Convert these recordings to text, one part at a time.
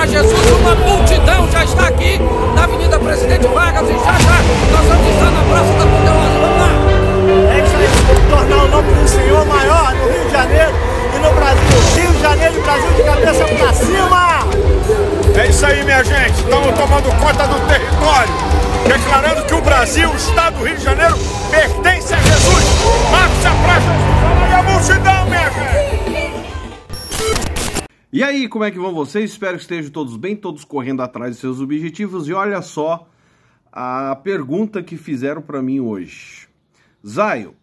para Jesus, uma multidão já está aqui na Avenida Presidente Vargas e já nós vamos estar na Praça da Poderosa. Vamos lá! É isso aí, tornar o nome do Senhor maior no Rio de Janeiro e no Brasil. Rio de Janeiro e Brasil de cabeça pra cima! É isso aí, minha gente. Estamos tomando conta do território, declarando que o Brasil, o estado do Rio de Janeiro, pertence a Jesus. Marcha pra Jesus, olha aí a multidão, minha gente! E aí, como é que vão vocês? Espero que estejam todos bem, todos correndo atrás de seus objetivos. E olha só a pergunta que fizeram para mim hoje. Zaio,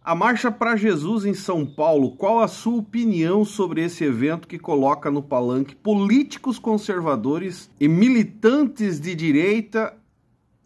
a Marcha para Jesus em São Paulo, qual a sua opinião sobre esse evento que coloca no palanque políticos conservadores e militantes de direita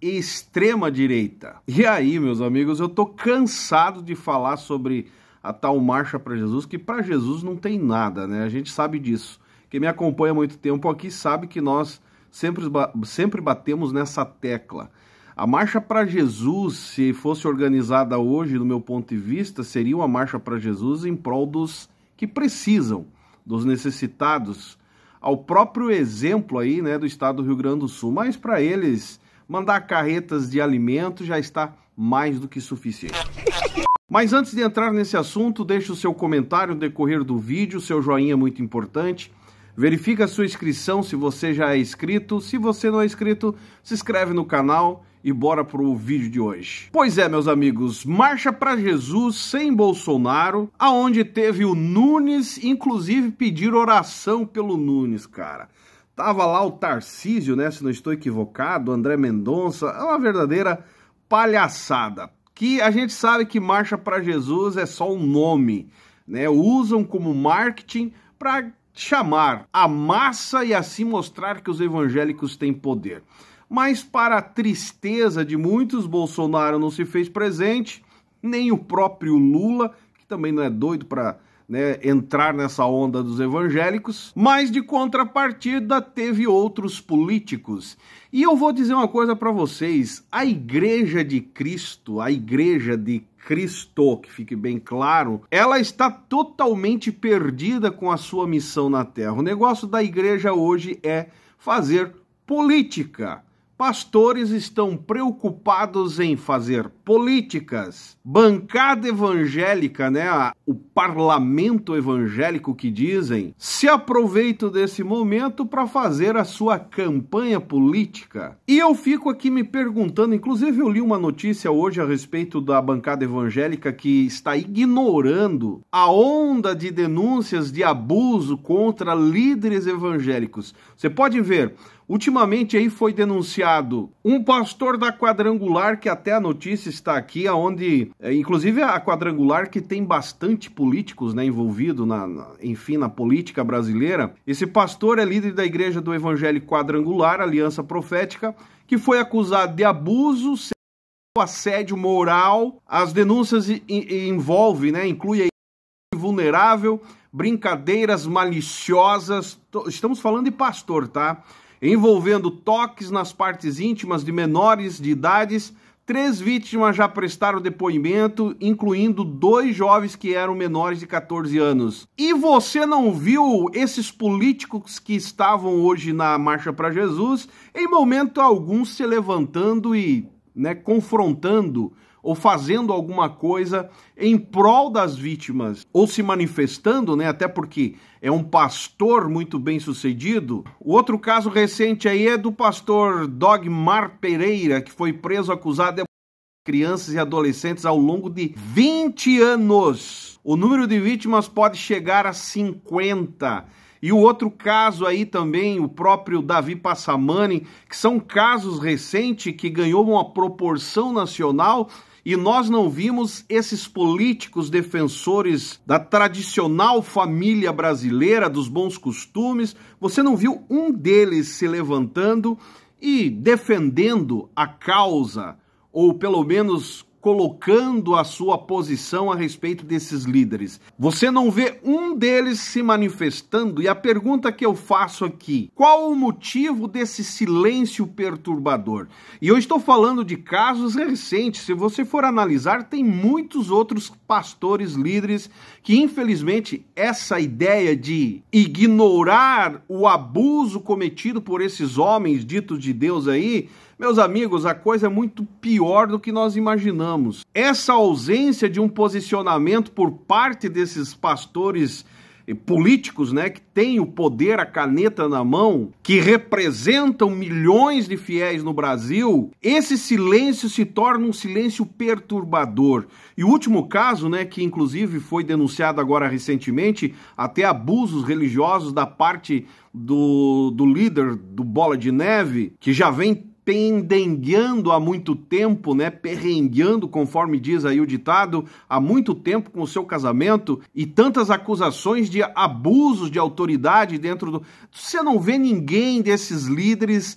e extrema direita? E aí, meus amigos, eu tô cansado de falar sobre a tal Marcha para Jesus, que para Jesus não tem nada, né? A gente sabe disso. Quem me acompanha há muito tempo aqui sabe que nós sempre batemos nessa tecla. A Marcha para Jesus, se fosse organizada hoje, no meu ponto de vista, seria uma Marcha para Jesus em prol dos que precisam, dos necessitados, ao próprio exemplo aí, né, do estado do Rio Grande do Sul. Mas para eles, mandar carretas de alimento já está mais do que suficiente. Mas antes de entrar nesse assunto, deixe o seu comentário no decorrer do vídeo, seu joinha é muito importante. Verifique a sua inscrição se você já é inscrito. Se você não é inscrito, se inscreve no canal e bora pro vídeo de hoje. Pois é, meus amigos, Marcha para Jesus sem Bolsonaro, aonde teve o Nunes, inclusive pedir oração pelo Nunes, cara. Tava lá o Tarcísio, né, se não estou equivocado, André Mendonça, é uma verdadeira palhaçada. Que a gente sabe que Marcha para Jesus é só um nome, né? Usam como marketing para chamar a massa e assim mostrar que os evangélicos têm poder. Mas para a tristeza de muitos, Bolsonaro não se fez presente, nem o próprio Lula, que também não é doido para, né, entrar nessa onda dos evangélicos, mas de contrapartida teve outros políticos. E eu vou dizer uma coisa para vocês, a Igreja de Cristo, que fique bem claro, ela está totalmente perdida com a sua missão na Terra. O negócio da igreja hoje é fazer política. Pastores estão preocupados em fazer políticas. Bancada evangélica, né, o parlamento evangélico que dizem, se aproveita desse momento para fazer a sua campanha política. E eu fico aqui me perguntando, inclusive eu li uma notícia hoje a respeito da bancada evangélica que está ignorando a onda de denúncias de abuso contra líderes evangélicos. Você pode ver, ultimamente aí foi denunciado um pastor da Quadrangular, que até a notícia está aqui, onde, inclusive a Quadrangular que tem bastante políticos, né, envolvidos enfim, na política brasileira. Esse pastor é líder da Igreja do Evangelho Quadrangular, Aliança Profética, que foi acusado de abuso, assédio moral. As denúncias envolvem, né, inclui aí vulnerável, brincadeiras maliciosas. Estamos falando de pastor, tá? Envolvendo toques nas partes íntimas de menores de idades. 3 vítimas já prestaram depoimento, incluindo 2 jovens que eram menores de 14 anos. E você não viu esses políticos que estavam hoje na Marcha para Jesus, em momento algum se levantando e, né, confrontando ou fazendo alguma coisa em prol das vítimas, ou se manifestando, né, até porque é um pastor muito bem sucedido. O outro caso recente aí é do pastor Dogmar Pereira, que foi preso acusado de crianças e adolescentes ao longo de 20 anos. O número de vítimas pode chegar a 50. E o outro caso aí também, o próprio Davi Passamani, que são casos recentes que ganhou uma proporção nacional. E nós não vimos esses políticos defensores da tradicional família brasileira, dos bons costumes. Você não viu um deles se levantando e defendendo a causa, ou pelo menos colocando a sua posição a respeito desses líderes. Você não vê um deles se manifestando, e a pergunta que eu faço aqui, qual o motivo desse silêncio perturbador? E eu estou falando de casos recentes. Se você for analisar, tem muitos outros pastores, líderes, que infelizmente essa ideia de ignorar o abuso cometido por esses homens ditos de Deus aí, meus amigos, a coisa é muito pior do que nós imaginamos. Essa ausência de um posicionamento por parte desses pastores políticos, né, que têm o poder, a caneta na mão, que representam milhões de fiéis no Brasil, esse silêncio se torna um silêncio perturbador. E o último caso, né, que inclusive foi denunciado agora recentemente, até abusos religiosos da parte do líder do Bola de Neve, que já vem pendengueando há muito tempo, né, perrengueando, conforme diz aí o ditado, há muito tempo com o seu casamento, e tantas acusações de abusos de autoridade dentro do... Você não vê ninguém desses líderes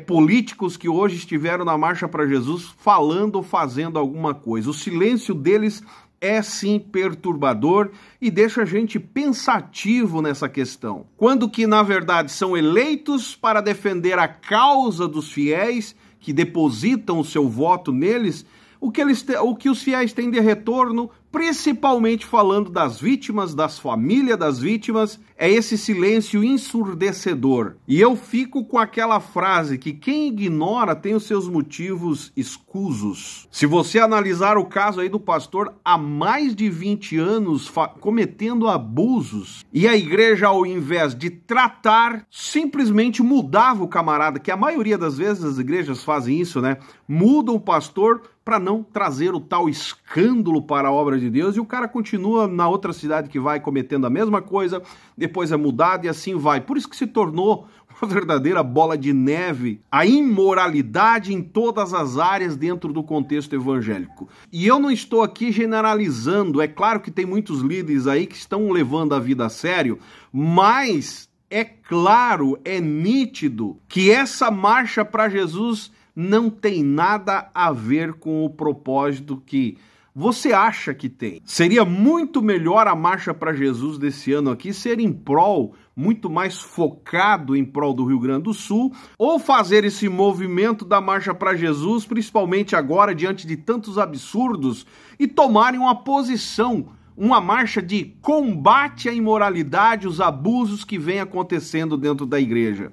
políticos que hoje estiveram na Marcha para Jesus falando ou fazendo alguma coisa. O silêncio deles é sim perturbador e deixa a gente pensativo nessa questão. Quando que, na verdade, são eleitos para defender a causa dos fiéis, que depositam o seu voto neles, o que os fiéis têm de retorno, principalmente falando das vítimas, das famílias das vítimas, é esse silêncio ensurdecedor. E eu fico com aquela frase que quem ignora tem os seus motivos escusos. Se você analisar o caso aí do pastor há mais de 20 anos cometendo abusos, e a igreja, ao invés de tratar, simplesmente mudava o camarada, que a maioria das vezes as igrejas fazem isso, né? Mudam o pastor para não trazer o tal escândalo para a obra de Deus, e o cara continua na outra cidade que vai cometendo a mesma coisa, depois é mudado e assim vai. Por isso que se tornou uma verdadeira bola de neve a imoralidade em todas as áreas dentro do contexto evangélico. E eu não estou aqui generalizando, é claro que tem muitos líderes aí que estão levando a vida a sério, mas é claro, é nítido que essa marcha para Jesus não tem nada a ver com o propósito que você acha que tem. Seria muito melhor a Marcha para Jesus desse ano aqui ser em prol, muito mais focado em prol do Rio Grande do Sul, ou fazer esse movimento da Marcha para Jesus, principalmente agora, diante de tantos absurdos, e tomarem uma posição, uma marcha de combate à imoralidade, os abusos que vem acontecendo dentro da igreja,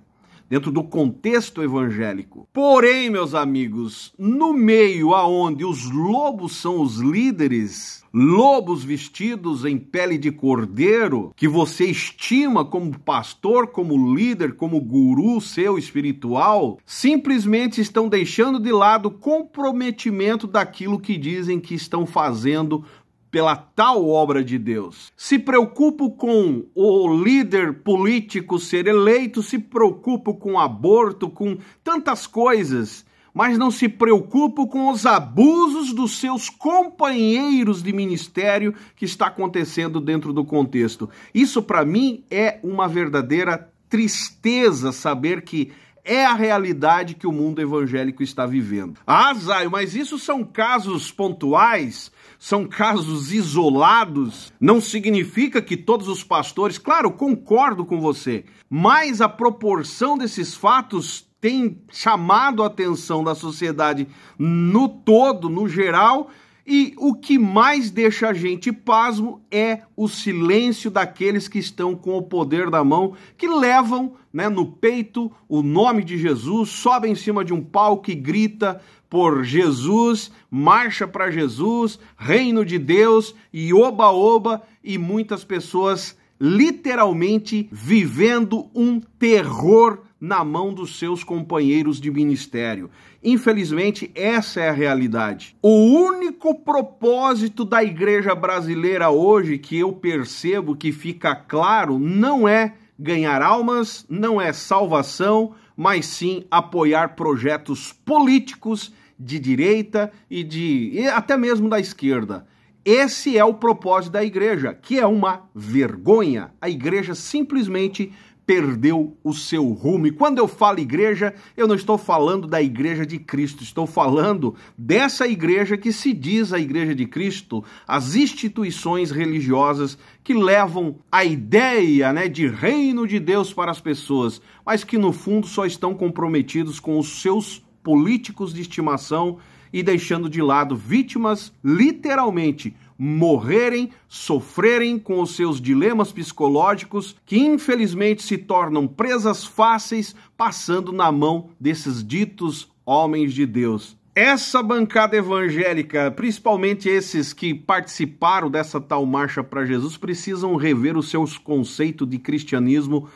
dentro do contexto evangélico. Porém, meus amigos, no meio aonde os lobos são os líderes, lobos vestidos em pele de cordeiro, que você estima como pastor, como líder, como guru seu espiritual, simplesmente estão deixando de lado o comprometimento daquilo que dizem que estão fazendo pela tal obra de Deus. Se preocupo com o líder político ser eleito, se preocupo com aborto, com tantas coisas, mas não se preocupo com os abusos dos seus companheiros de ministério que está acontecendo dentro do contexto. Isso para mim é uma verdadeira tristeza saber que é a realidade que o mundo evangélico está vivendo. Ah, Zaio, mas isso são casos pontuais, são casos isolados, não significa que todos os pastores... Claro, concordo com você, mas a proporção desses fatos tem chamado a atenção da sociedade no todo, no geral, e o que mais deixa a gente pasmo é o silêncio daqueles que estão com o poder na mão, que levam, né, no peito o nome de Jesus, sobe em cima de um palco e grita por Jesus, marcha para Jesus, reino de Deus e oba-oba, e muitas pessoas literalmente vivendo um terror na mão dos seus companheiros de ministério. Infelizmente, essa é a realidade. O único propósito da igreja brasileira hoje, que eu percebo que fica claro, não é ganhar almas, não é salvação, mas sim apoiar projetos políticos de direita e até mesmo da esquerda. Esse é o propósito da igreja, que é uma vergonha. A igreja simplesmente perdeu o seu rumo. E quando eu falo igreja, eu não estou falando da igreja de Cristo, estou falando dessa igreja que se diz a igreja de Cristo, as instituições religiosas que levam a ideia, né, de reino de Deus para as pessoas, mas que no fundo só estão comprometidos com os seus políticos de estimação e deixando de lado vítimas, literalmente, morrerem, sofrerem com os seus dilemas psicológicos, que infelizmente se tornam presas fáceis, passando na mão desses ditos homens de Deus. Essa bancada evangélica, principalmente esses que participaram dessa tal marcha para Jesus, precisam rever os seus conceitos de cristianismo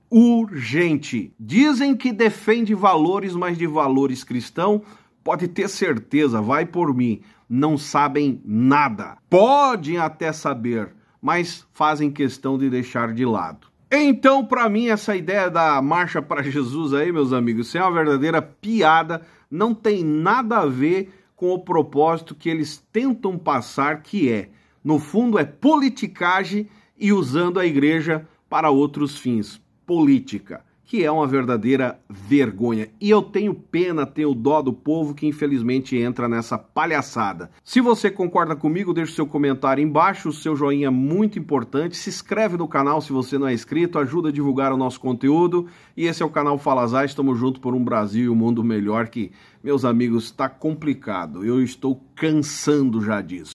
urgente. Dizem que defende valores, mas de valores cristãos, pode ter certeza, vai por mim, não sabem nada. Podem até saber, mas fazem questão de deixar de lado. Então, para mim, essa ideia da marcha para Jesus aí, meus amigos, isso é uma verdadeira piada, não tem nada a ver com o propósito que eles tentam passar, que é, no fundo, é politicagem e usando a igreja para outros fins. Política, que é uma verdadeira vergonha. E eu tenho pena, tenho dó do povo que infelizmente entra nessa palhaçada. Se você concorda comigo, deixe seu comentário embaixo, o seu joinha é muito importante, se inscreve no canal se você não é inscrito, ajuda a divulgar o nosso conteúdo, e esse é o canal Fala Zay, estamos juntos por um Brasil e um mundo melhor que, meus amigos, está complicado, eu estou cansando já disso.